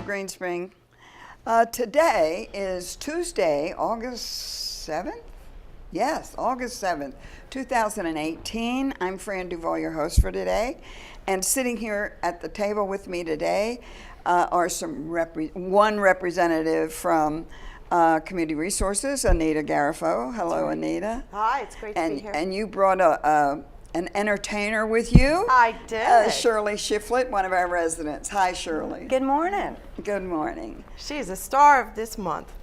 Greenspring. Today is Tuesday, August 7th? Yes, August 7th, 2018. I'm Fran Duval, your host for today. And sitting here at the table with me today are one representative from Community Resources, Anita Garifo. Hello, Anita. Hi, it's great to be here. And you brought an entertainer with you. I did. Shirley Shifflett, one of our residents. Hi, Shirley. Good morning. Good morning. She's a star of this month.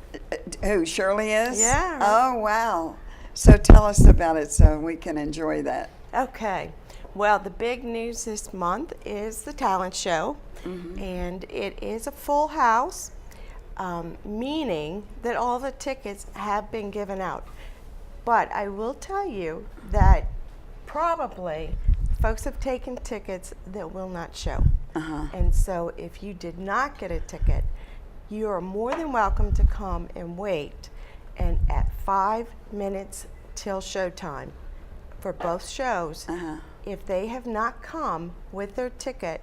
Who, Shirley is? Yeah. Oh, wow. So tell us about it so we can enjoy that. Okay. Well, the big news this month is the talent show, and it is a full house, meaning that all the tickets have been given out. But I will tell you that probably folks have taken tickets that will not show. And so if you did not get a ticket, you are more than welcome to come and wait. And at 5 minutes till showtime for both shows, if they have not come with their ticket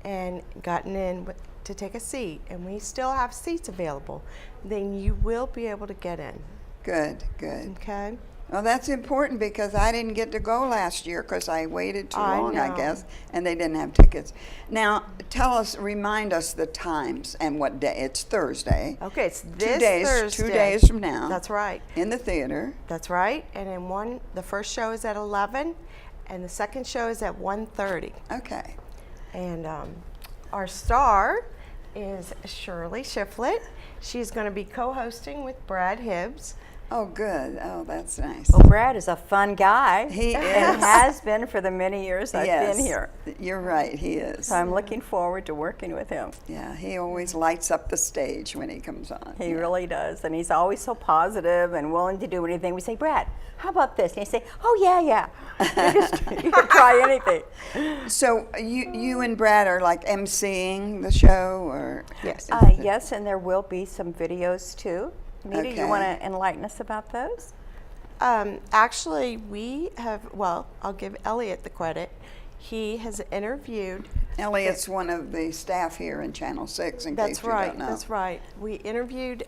and gotten in to take a seat, and we still have seats available, then you will be able to get in. Good, good. Okay? Well, that's important because I didn't get to go last year because I waited too long, I guess, and they didn't have tickets. Now, remind us the times and what day. It's Thursday. Okay, it's this Thursday. 2 days from now. That's right. In the theater. That's right. And in the first show is at 11, and the second show is at 1:30. Okay. And our star is Shirley Shifflett. She's going to be co-hosting with Brad Hibbs. Oh, good. Oh, that's nice. Well, Brad is a fun guy. He is. And has been for the many years I've Yes, been here. You're right, he is. So I'm looking forward to working with him. Yeah, he always lights up the stage when he comes on. He really does. And he's always so positive and willing to do anything. We say, Brad, how about this? And he say, oh, yeah. You can try anything. So you and Brad are like emceeing the show, or? Yes. Yes, and there will be some videos too. Anita, Okay. you want to enlighten us about those? Actually, we have, I'll give Elliot the credit. He has interviewed. Elliot's one of the staff here in Channel 6, in case you don't know. That's right. We interviewed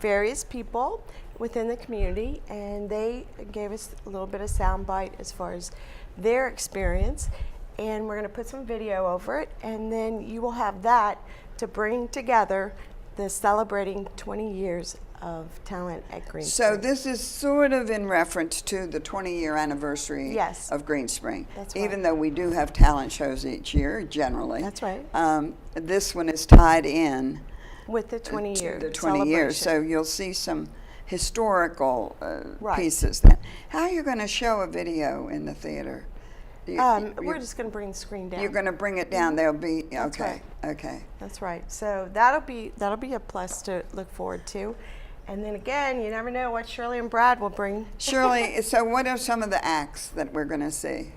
various people within the community, and they gave us a little bit of soundbite as far as their experience. And we're going to put some video over it, and then you will have that to bring together the celebrating 20 years of talent at Greenspring. So this is sort of in reference to the 20-year anniversary of Greenspring. That's right. Even though we do have talent shows each year, generally. That's right. This one is tied in with the 20 years. The 20 years. So you'll see some historical Right. pieces then. How are you going to show a video in the theater? We're just going to bring the screen down. You're going to bring it down. There'll be That's okay. right. Okay. That's right. So that'll be a plus to look forward to. And then again, you never know what Shirley and Brad will bring. Shirley, so what are some of the acts that we're going to see?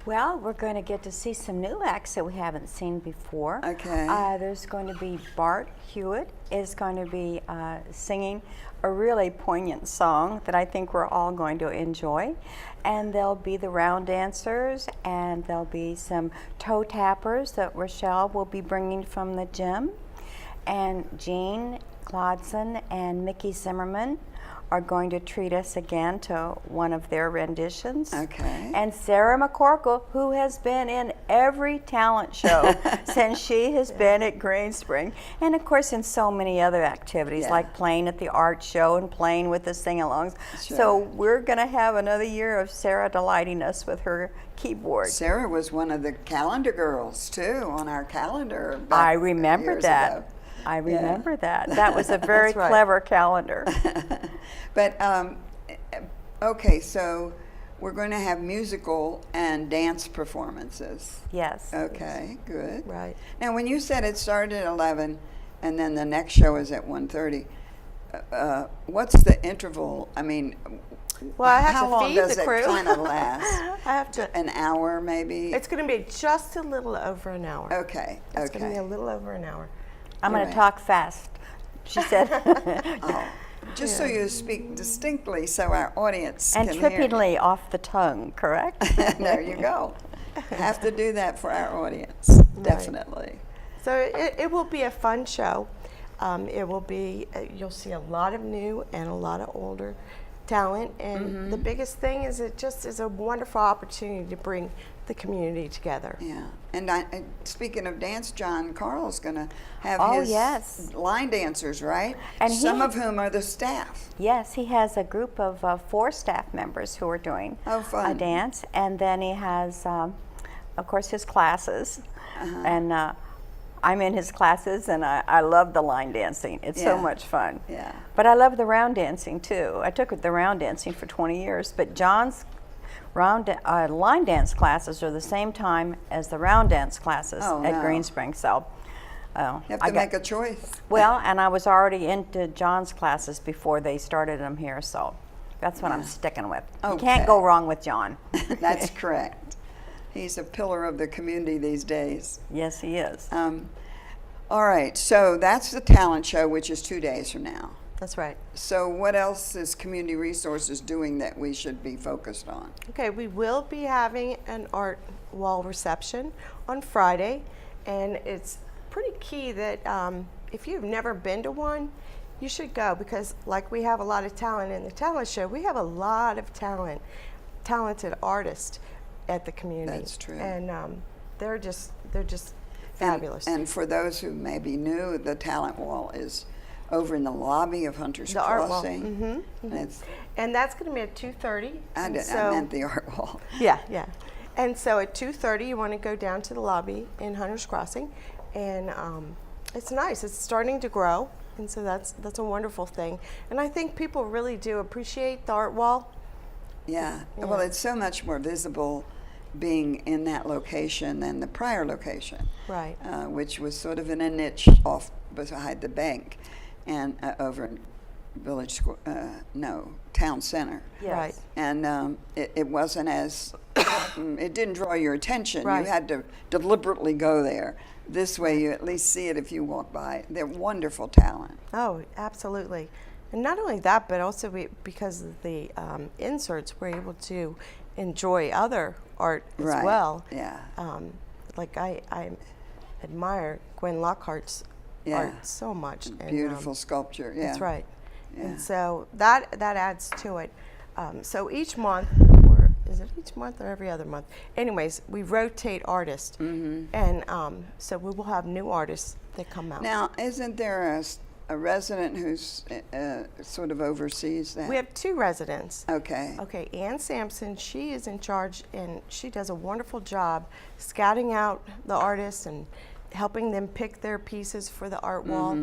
Well, we're going to get to see some new acts that we haven't seen before. Okay. There's going to be Bart Hewitt is going to be singing a really poignant song that I think we're all going to enjoy. And there'll be the round dancers, and there'll be some toe tappers that Rochelle will be bringing from the gym. And Jean Claudson and Mickey Zimmerman are going to treat us again to one of their renditions. Okay. And Sarah McCorkle, who has been in every talent show since she has been at Greenspring, and of course in so many other activities like playing at the art show and playing with the sing-alongs. Sure. So we're going to have another year of Sarah delighting us with her keyboard. Sarah was one of the calendar girls too on our calendar. I remember years that. ago. I remember that. That was a very clever calendar. But, okay, so we're going to have musical and dance performances. Yes. Okay, good. Right. Now, when you said it started at 11 and then the next show is at 1:30, what's the interval? I mean, well, I have how to long feed does the it crew. kind of last? I have to. An hour, maybe? It's going to be just a little over an hour. Okay, It's going to be a okay. little over an hour. I'm going Right. to talk fast, she said. Just so you speak distinctly so our audience And can hear. trippingly off the tongue, correct? There you go. Have to do that for our audience, definitely. So it will be a fun show. It will be, you'll see a lot of new and a lot of older talent. And the biggest thing is it just is a wonderful opportunity to bring the community together. Yeah. And speaking of dance, John Carl's going to have Oh, his yes. line dancers, right? And some he- of whom are the staff. Yes, he has a group of 4 staff members who are doing Oh, fun. a dance, and then he has, of course, his classes, and I'm in his classes, and I love the line dancing. It's so Yeah. much fun. Yeah. But I love the round dancing too. I took the round dancing for 20 years, but John's line dance classes are the same time as the round dance classes Oh, at no. Greenspring. So You have to make a choice. well, and I was already into John's classes before they started them here, so that's what I'm sticking with. You Okay. can't go wrong with John. That's correct. He's a pillar of the community these days. Yes, he is. All right, so that's the talent show, which is 2 days from now. That's right. So what else is Community Resources doing that we should be focused on? Okay, we will be having an art wall reception on Friday, and it's pretty key that if you've never been to one, you should go, because like we have a lot of talent in the talent show, we have a lot of talented artists at the community. That's true. And they're just fabulous. And for those who may be new, the talent wall is over in the lobby of Hunter's The art wall. Crossing. And it's, And that's going to be at 2:30. I And meant the art wall. Yeah. And so at 2:30, you want to go down to the lobby in Hunter's Crossing, and it's nice. It's starting to grow, and so that's a wonderful thing. And I think people really do appreciate the art wall. Yeah. Well, it's so much more visible being in that location than the prior location. Right. Which was sort of in a niche off beside the bank and over in Town Center. Yes. Right. And it wasn't as, it didn't draw your attention. Right. You had to deliberately go there. This way you at least see it if you walk by. They're wonderful talent. Oh, absolutely. And not only that, but also because of the inserts, we're able to enjoy other art as Right. well. Yeah. Like I admire Gwen Lockhart's art so much. And, Beautiful sculpture. Yeah. That's right. Yeah. And so that adds to it. So each month, or is it each month or every other month? Anyways, we rotate artists, and so we will have new artists that come out. Now, isn't there a resident who's sort of oversees that? We have 2 residents. Okay. Okay, Ann Sampson, she is in charge, and she does a wonderful job scouting out the artists and helping them pick their pieces for the art wall.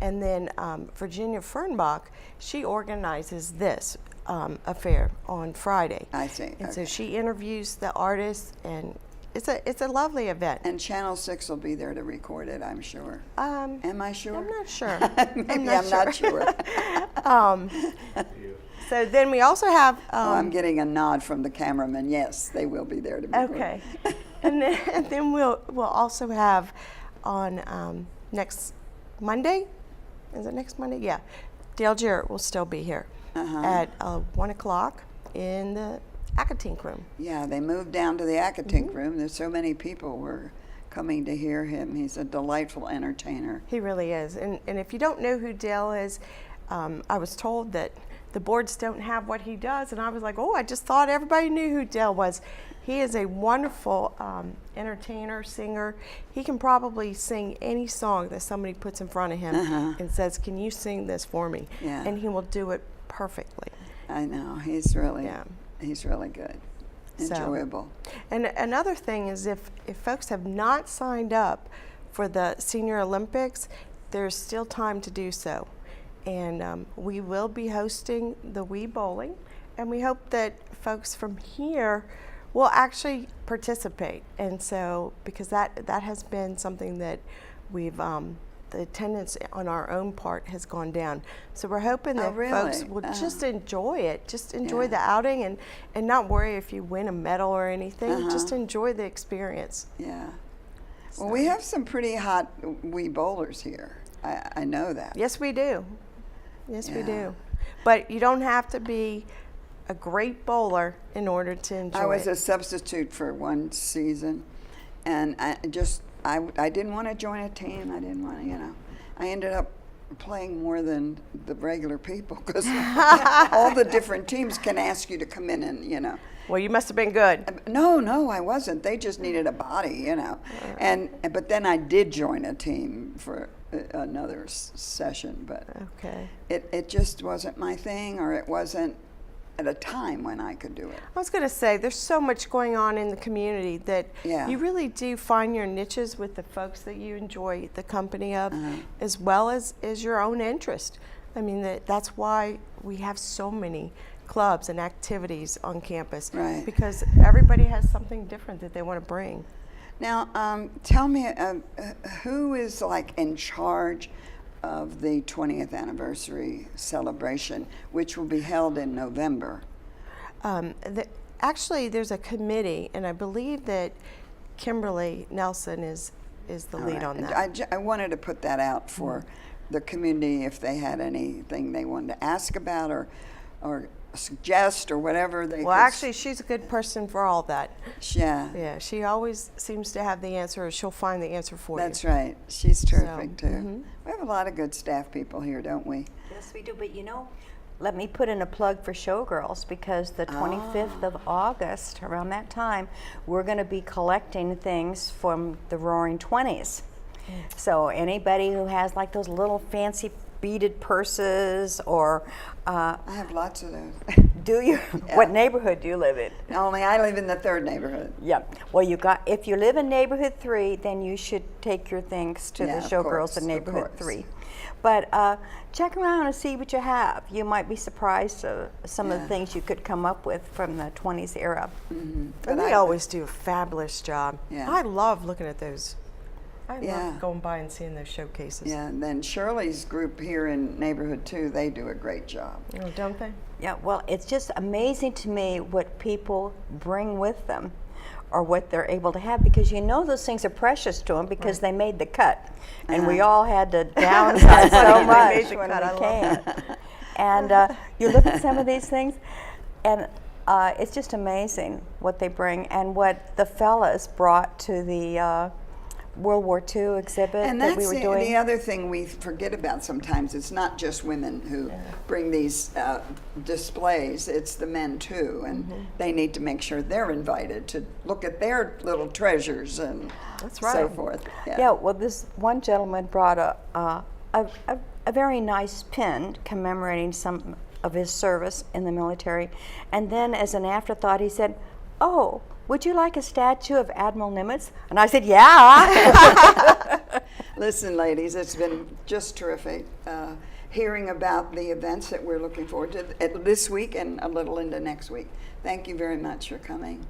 And then Virginia Fernbach, she organizes this affair on Friday. I see. And so Okay. she interviews the artists, and it's a lovely event. And Channel 6 will be there to record it, I'm sure. Am I sure? I'm not sure. Maybe I'm not sure. So then we also have I'm getting a nod from the cameraman. Yes, they will be there to record. okay, and then we'll also have on next Monday. Is it next Monday? Yeah, Dale Jarrett will still be here at 1 o'clock in the Acatink room. Yeah, they moved down to the Acatink room. There's so many people were coming to hear him. He's a delightful entertainer. He really is. And if you don't know who Dale is, I was told that the boards don't have what he does, and I was like, oh, I just thought everybody knew who Dale was. He is a wonderful entertainer, singer. He can probably sing any song that somebody puts in front of him and says, can you sing this for me? Yeah. And he will do it perfectly. I know. He's really good. So- Enjoyable. And another thing is if folks have not signed up for the Senior Olympics, there's still time to do so. And we will be hosting the Wii Bowling, and we hope that folks from here will actually participate. And so, because that has been something that we've, the attendance on our own part has gone down. So we're hoping that folks will just enjoy it, just enjoy the outing, and not worry if you win a medal or anything, just enjoy the experience. Yeah. Well, we have some pretty hot Wii bowlers here. I know that. Yes, we do. Yes, we Yeah. do. But you don't have to be a great bowler in order to enjoy I was it. a substitute for one season, and I I didn't want to join a team. I didn't want to, I ended up playing more than the regular people because all the different teams can ask you to come in and, Well, you must have been good. No, I wasn't. They just needed a body, but then I did join a team for another session, but Okay. it just wasn't my thing, or it wasn't at a time when I could do it. I was going to say, there's so much going on in the community that Yeah. you really do find your niches with the folks that you enjoy the company of, as well as your own interest. I mean, that's why we have so many clubs and activities on campus, Right. because everybody has something different that they want to bring. Now, tell me, who is in charge of the 20th anniversary celebration, which will be held in November? Actually, there's a committee, and I believe that Kimberly Nelson is the lead on that. I wanted to put that out for the community if they had anything they wanted to ask about or suggest or whatever they Well, could. actually, she's a good person for all that. Yeah. Yeah, she always seems to have the answer, or she'll find the answer for That's you. right. She's terrific, So, too. We have a lot of good staff people here, don't we? Yes, we do. But let me put in a plug for Showgirls, because the 25th of August, around that time, we're going to be collecting things from the Roaring 20s. So anybody who has those little fancy beaded purses, or I have lots of those. do you? Yeah. What neighborhood do you live in? Only I live in the 3rd neighborhood. Yeah. Well, if you live in neighborhood 3, then you should take your things to Yeah, the of Showgirls course, in of neighborhood course. 3. But check around and see what you have. You might be surprised at some of the things you could come up with from the 20s era. And they always do a fabulous job. Yeah. I love looking at those. I Yeah. love going by and seeing those showcases. Yeah, and then Shirley's group here in neighborhood 2, they do a great job. Oh, don't they? Yeah, well, it's just amazing to me what people bring with them, or what they're able to have, because those things are precious to them because they made the cut, and we all had to downsize so They much made the when cut. I we love came. And you look at some of these things, and it's just amazing what they bring, and what the fellas brought to the World War II exhibit And that that's we were doing. the other thing we forget about sometimes. It's not just women who bring these displays, it's the men too. And they need to make sure they're invited to look at their little treasures and That's so right. forth. Yeah, well, this one gentleman brought a very nice pin commemorating some of his service in the military, and then as an afterthought, he said, "Oh, would you like a statue of Admiral Nimitz?" And I said, "Yeah." Listen, ladies, it's been just terrific hearing about the events that we're looking forward to this week and a little into next week. Thank you very much for coming.